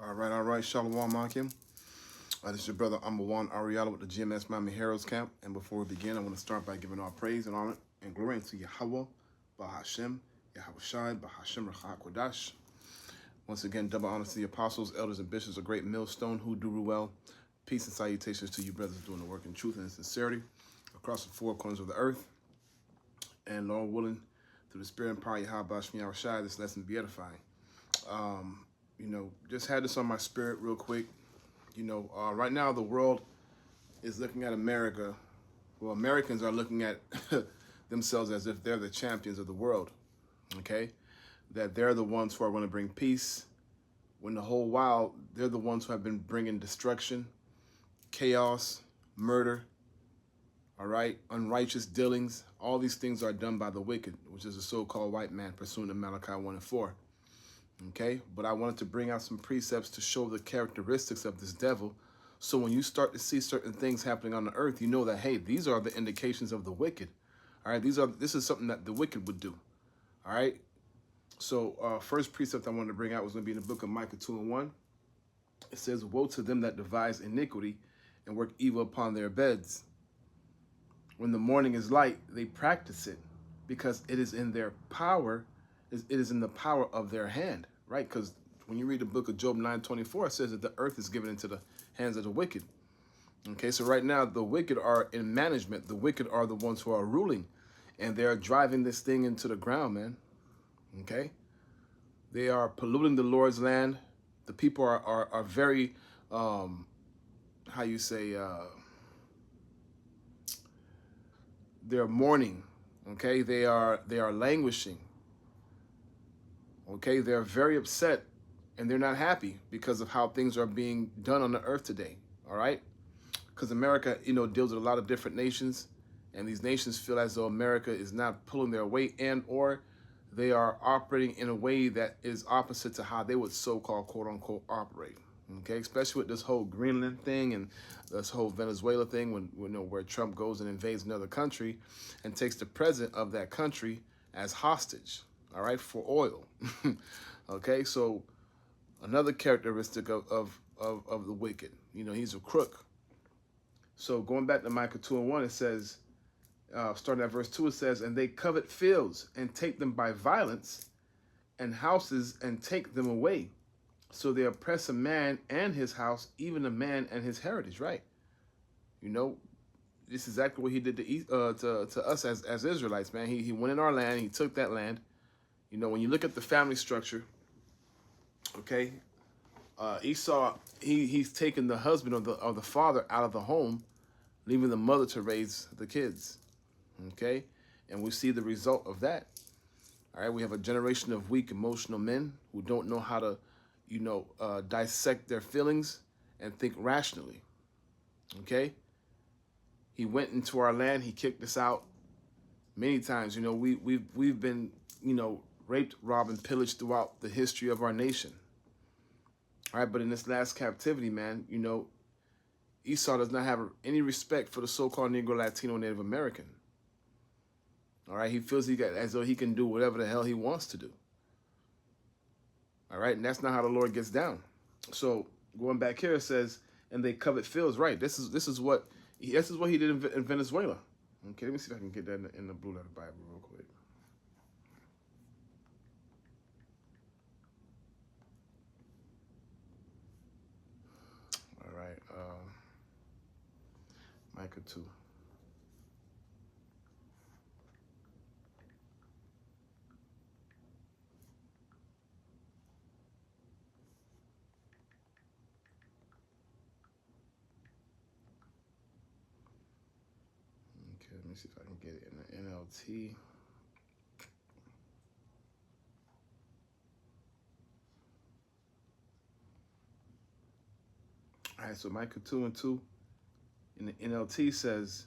All right. Shalom, Akim. This is your brother Ambawan Ariala with the GMS Miami Heroes Camp. And before we begin, I want to start by giving all praise and honor and glory to Yahweh, Bahashem, Yahweh Shai, Bahashem, Rachak Kodash. Once again, double honor to the apostles, elders, and bishops, a great millstone who do well. Peace and salutations to you, brothers, doing the work in truth and sincerity across the four corners of the earth. And Lord willing, through the spirit and power of Yahweh, Bahashem, Yahweh Shai, this lesson be edifying. Just had this on my spirit real quick. Right now the world is looking at America. Well, Americans are looking at themselves as if they're the champions of the world, okay? That they're the ones who are going to bring peace, when the whole while they're the ones who have been bringing destruction, chaos, murder, all right, unrighteous dealings. All these things are done by the wicked, which is the so-called white man, pursuant to Malachi 1:4. Okay, but I wanted to bring out some precepts to show the characteristics of this devil. So when you start to see certain things happening on the earth, you know that, hey, these are the indications of the wicked. All right, this is something that the wicked would do. All right. So first precept I wanted to bring out was going to be in the book of Micah 2:1. It says, woe to them that devise iniquity and work evil upon their beds. When the morning is light, they practice it because it is in their power. It is in the power of their hand, right? Because when you read the book of Job 9:24, it says that the earth is given into the hands of the wicked. Okay, so right now the wicked are in management. The wicked are the ones who are ruling, and they are driving this thing into the ground, man. Okay, they are polluting the Lord's land. The people are very, they're mourning. Okay, they are languishing. Okay, they're very upset and they're not happy because of how things are being done on the earth today. All right, because America, deals with a lot of different nations, and these nations feel as though America is not pulling their weight, and or they are operating in a way that is opposite to how they would so-called quote unquote operate. Okay, especially with this whole Greenland thing and this whole Venezuela thing, where Trump goes and invades another country and takes the president of that country as hostage. All right, for oil. Okay, so another characteristic of the wicked, he's a crook. So going back to Micah 2:1, it says, starting at verse 2, it says, and they covet fields and take them by violence, and houses and take them away. So they oppress a man and his house, even a man and his heritage, right? This is exactly what he did to us as Israelites, man. He went in our land, he took that land. When you look at the family structure, okay, Esau, he's taken the husband or the father out of the home, leaving the mother to raise the kids, okay? And we see the result of that. All right, we have a generation of weak, emotional men who don't know how to, dissect their feelings and think rationally, okay? He went into our land, he kicked us out many times. We've been, raped, robbed, and pillaged throughout the history of our nation. All right, but in this last captivity, man, Esau does not have any respect for the so-called Negro, Latino, Native American. All right, he feels as though he can do whatever the hell he wants to do. All right, and that's not how the Lord gets down. So going back here, it says, and they covet fields. Right, this is what he did in Venezuela. Okay, let me see if I can get that in the Blue Letter Bible real quick. All right, Micah 2. Okay, let me see if I can get it in the NLT. All right, so Micah 2:2 in the NLT says,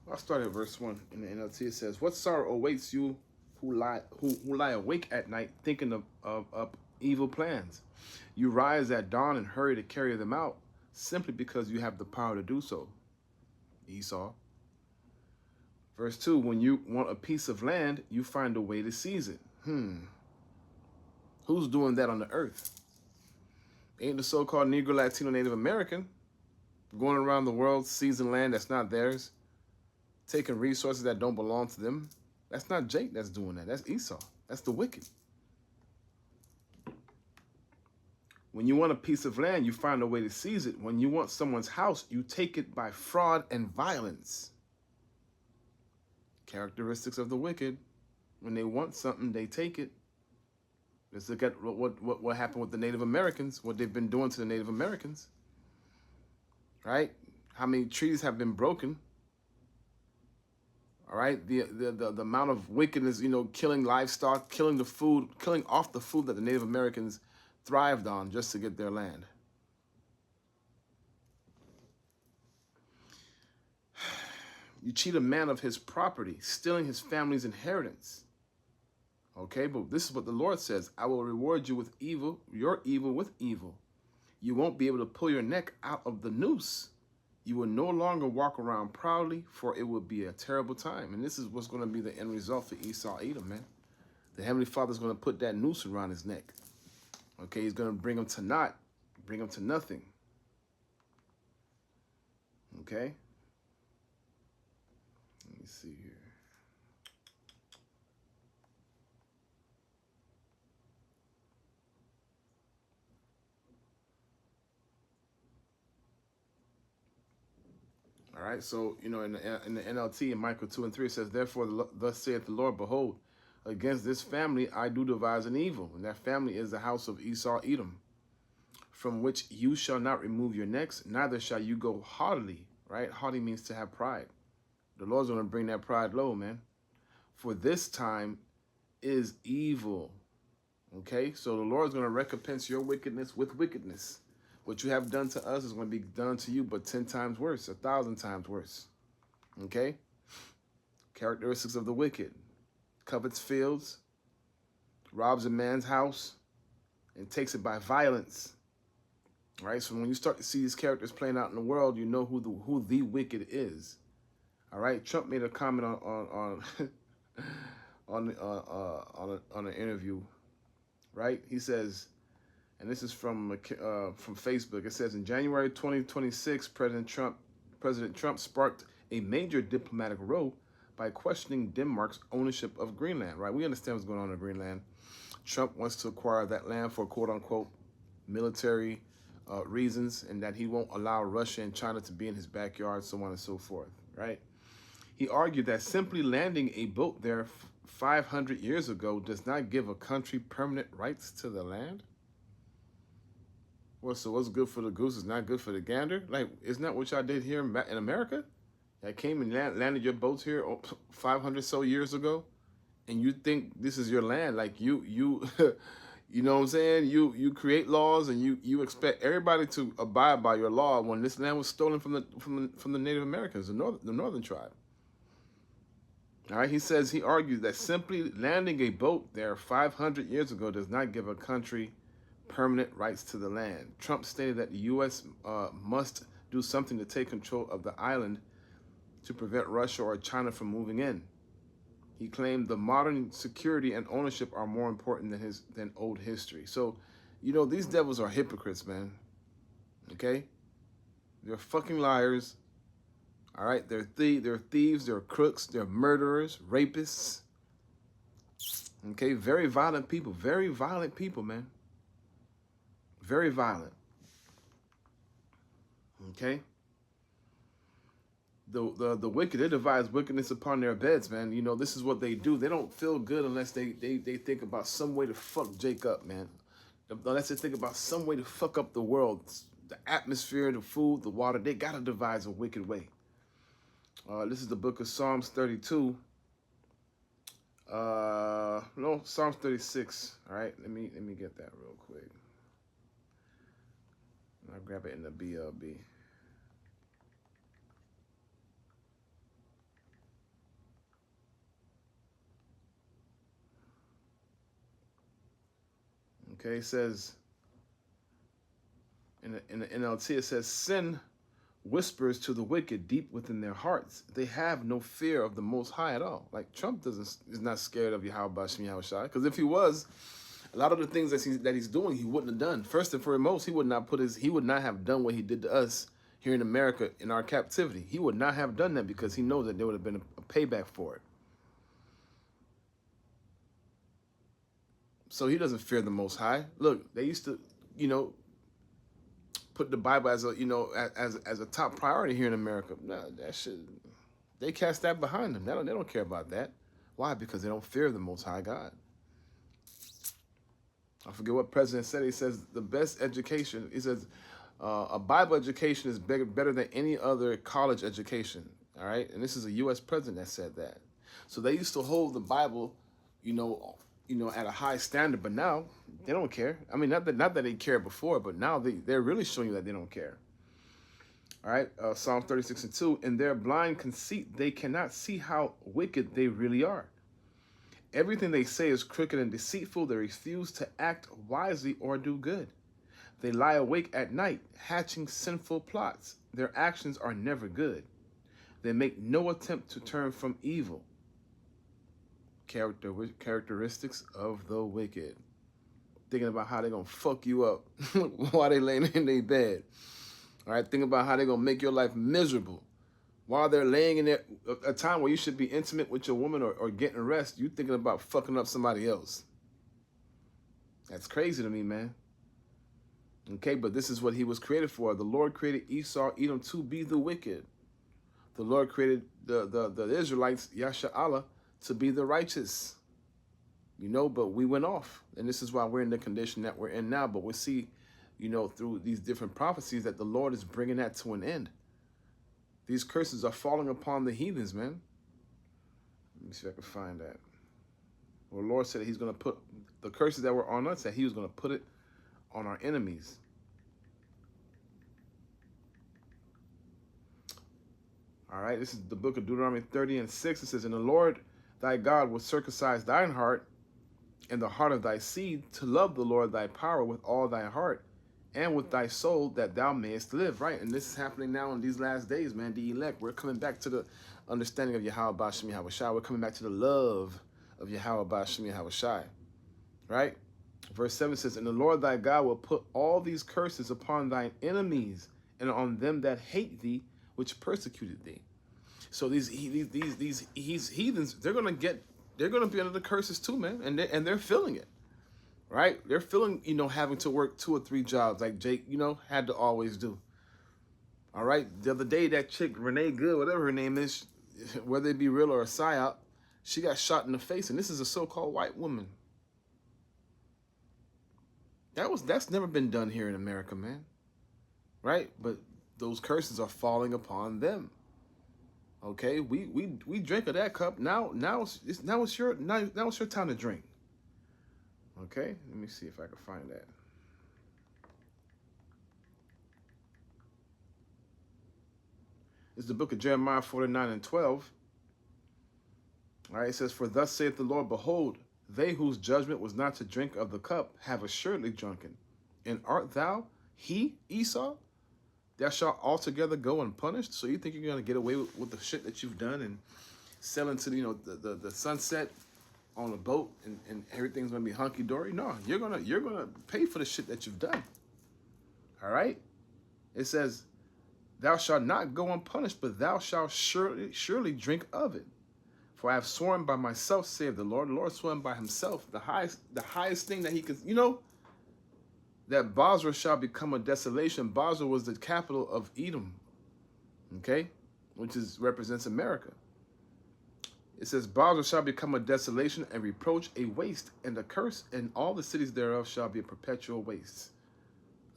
I'll start at verse 1 in the NLT. It says, what sorrow awaits you who lie awake at night thinking of evil plans? You rise at dawn and hurry to carry them out simply because you have the power to do so, Esau. Verse 2, when you want a piece of land, you find a way to seize it. Who's doing that on the earth? Ain't the so-called Negro, Latino, Native American going around the world seizing land that's not theirs, taking resources that don't belong to them? That's not Jake that's doing that. That's Esau. That's the wicked. When you want a piece of land, you find a way to seize it. When you want someone's house, you take it by fraud and violence. Characteristics of the wicked. When they want something, they take it. Let's look at what happened with the Native Americans, what they've been doing to the Native Americans. Right? How many trees have been broken? All right? The amount of wickedness, killing livestock, killing the food, killing off the food that the Native Americans thrived on just to get their land. You cheat a man of his property, stealing his family's inheritance. Okay, but this is what the Lord says. I will reward you with evil, your evil with evil. You won't be able to pull your neck out of the noose. You will no longer walk around proudly, for it will be a terrible time. And this is what's going to be the end result for Esau Edom, man. The Heavenly Father's going to put that noose around his neck. Okay, he's going to bring him to naught, bring him to nothing. Okay? Let me see here. All right, so, in the NLT, in Micah 2 and 3, it says, therefore, thus saith the Lord, behold, against this family I do devise an evil, and that family is the house of Esau Edom, from which you shall not remove your necks, neither shall you go haughtily, right? Haughty means to have pride. The Lord's going to bring that pride low, man. For this time is evil, okay? So the Lord's going to recompense your wickedness with wickedness. What you have done to us is going to be done to you, but 10 times worse, 1,000 times worse, okay? Characteristics of the wicked. Covets fields, robs a man's house, and takes it by violence. Right? So when you start to see these characters playing out in the world, you know who the wicked is. All right? Trump made a comment on an interview, right? He says, and this is from Facebook. It says, in January 2026, President Trump sparked a major diplomatic row by questioning Denmark's ownership of Greenland, right? We understand what's going on in Greenland. Trump wants to acquire that land for quote-unquote military reasons, and that he won't allow Russia and China to be in his backyard, so on and so forth, right? He argued that simply landing a boat there 500 years ago does not give a country permanent rights to the land. Well, so what's good for the goose is not good for the gander? Like, isn't that what y'all did here in America? That came and landed your boats here 500 so years ago, and you think this is your land? Like you you know what I'm saying? You create laws and you expect everybody to abide by your law when this land was stolen from the Native Americans, the northern tribe. All right, he argues that simply landing a boat there 500 years ago does not give a country permanent rights to the land. Trump stated that the U.S. Must do something to take control of the island to prevent Russia or China from moving in. He claimed the modern security and ownership are more important than old history. So, these devils are hypocrites, man. Okay? They're fucking liars. All right? They're thieves, they're crooks, they're murderers, rapists. Okay? Very violent people, man. Very violent. Okay? The wicked, they devise wickedness upon their beds, man. This is what they do. They don't feel good unless they think about some way to fuck Jake up, man. Unless they think about some way to fuck up the world, the atmosphere, the food, the water. They gotta devise a wicked way. This is the book of Psalms 32. No, Psalms 36. All right, let me get that real quick. I'll grab it in the BLB. Okay, it says in the NLT, it says, sin whispers to the wicked deep within their hearts. They have no fear of the Most High at all. Like Trump is not scared of Yahweh Shem Yahushai, because if he was, a lot of the things that he's doing, he wouldn't have done. First and foremost, he would not have done what he did to us here in America in our captivity. He would not have done that because he knows that there would have been a payback for it. So he doesn't fear the Most High. Look, they used to, put the Bible as a top priority here in America. No, that shit, they cast that behind them. They don't care about that. Why? Because they don't fear the Most High God. I forget what president said. He says the best education, he says a Bible education is better than any other college education. All right. And this is a U.S. president that said that. So they used to hold the Bible, at a high standard, but now they don't care. I mean, not that they cared before, but now they're really showing you that they don't care. All right. Psalm 36:2, in their blind conceit, they cannot see how wicked they really are. Everything they say is crooked and deceitful. They refuse to act wisely or do good. They lie awake at night, hatching sinful plots. Their actions are never good. They make no attempt to turn from evil. Characteristics of the wicked. Thinking about how they're going to fuck you up while they laying in their bed. All right, think about how they're going to make your life miserable. While they're laying in there, a time where you should be intimate with your woman or getting rest, you thinking about fucking up somebody else. That's crazy to me, man. Okay, but this is what he was created for. The Lord created Esau, Edom, to be the wicked. The Lord created the Israelites, Yasha Allah, to be the righteous. But we went off. And this is why we're in the condition that we're in now. But we see, through these different prophecies that the Lord is bringing that to an end. These curses are falling upon the heathens, man. Let me see if I can find that. Well, the Lord said that he's going to put the curses that were on us, that he was going to put it on our enemies. All right, this is the book of Deuteronomy 30:6. It says, and the Lord thy God will circumcise thine heart and the heart of thy seed to love the Lord thy power with all thy heart and with thy soul, that thou mayest live. Right, and this is happening now in these last days, man. The elect, we're coming back to the understanding of Yahweh Ba'ashem Yahushai. We're coming back to the love of Yahweh Ba'ashem Yahushai. Right? Verse 7 says, and the Lord thy God will put all these curses upon thine enemies and on them that hate thee, which persecuted thee. So these heathens, they're gonna be under the curses too, man, and they're feeling it. Right? They're feeling, having to work 2 or 3 jobs like Jake, had to always do. All right? The other day, that chick, Renee Good, whatever her name is, whether it be real or a psyop, she got shot in the face, and this is a so-called white woman. That's never been done here in America, man. Right? But those curses are falling upon them. Okay? We drink of that cup. Now it's your time to drink. Okay, let me see if I can find that. It's the book of Jeremiah 49:12. All right, it says, for thus saith the Lord, behold, they whose judgment was not to drink of the cup have assuredly drunken. And art thou, he, Esau, thou shalt altogether go unpunished? So you think you're going to get away with the shit that you've done and sell into, the sunset on a boat and everything's gonna be hunky-dory? No, you're gonna pay for the shit that you've done. All right? It says, thou shalt not go unpunished, but thou shalt surely drink of it. For I have sworn by myself, saith the Lord. The Lord sworn by himself, the highest thing that he could, that Basra shall become a desolation. Basra was the capital of Edom, okay? Which represents America. It says, Basra shall become a desolation and reproach, a waste, and a curse, and all the cities thereof shall be a perpetual waste.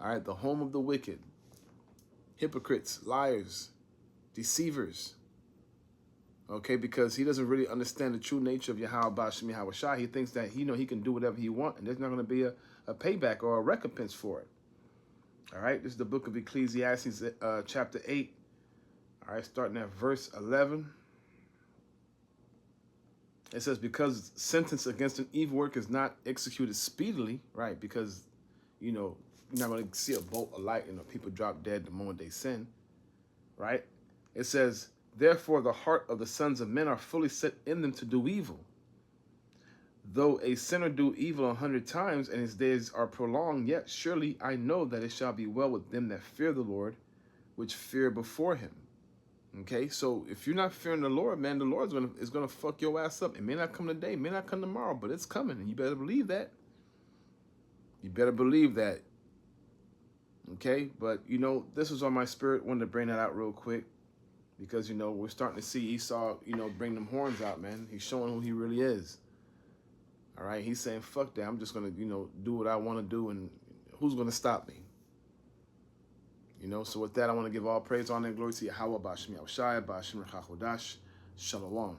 All right, the home of the wicked, hypocrites, liars, deceivers. Okay, because he doesn't really understand the true nature of Yahweh Ba'ashem Yahushai. He thinks that he can do whatever he wants, and there's not going to be a payback or a recompense for it. All right, this is the book of Ecclesiastes, chapter 8. All right, starting at verse 11. It says, because sentence against an evil work is not executed speedily, right? Because, you're not going to see a bolt of light and people drop dead the moment they sin. right? It says, therefore the heart of the sons of men are fully set in them to do evil. Though a sinner do evil 100 times, and his days are prolonged, yet surely I know that it shall be well with them that fear the Lord, which fear before him. Okay, so if you're not fearing the Lord, man, the Lord is gonna fuck your ass up. It may not come today, it may not come tomorrow, but it's coming, and you better believe that. You better believe that. Okay, but you know, this was on my spirit. Wanted to bring that out real quick because you know we're starting to see Esau, you know, bring them horns out, man. He's showing who he really is. All right, he's saying, "Fuck that! I'm just gonna, you know, do what I want to do, and who's gonna stop me?" You know. So with that, I want to give all praise, honor, and glory to Yahweh, Bashmi Yahushai, Bashmi Chachodash, Shalom.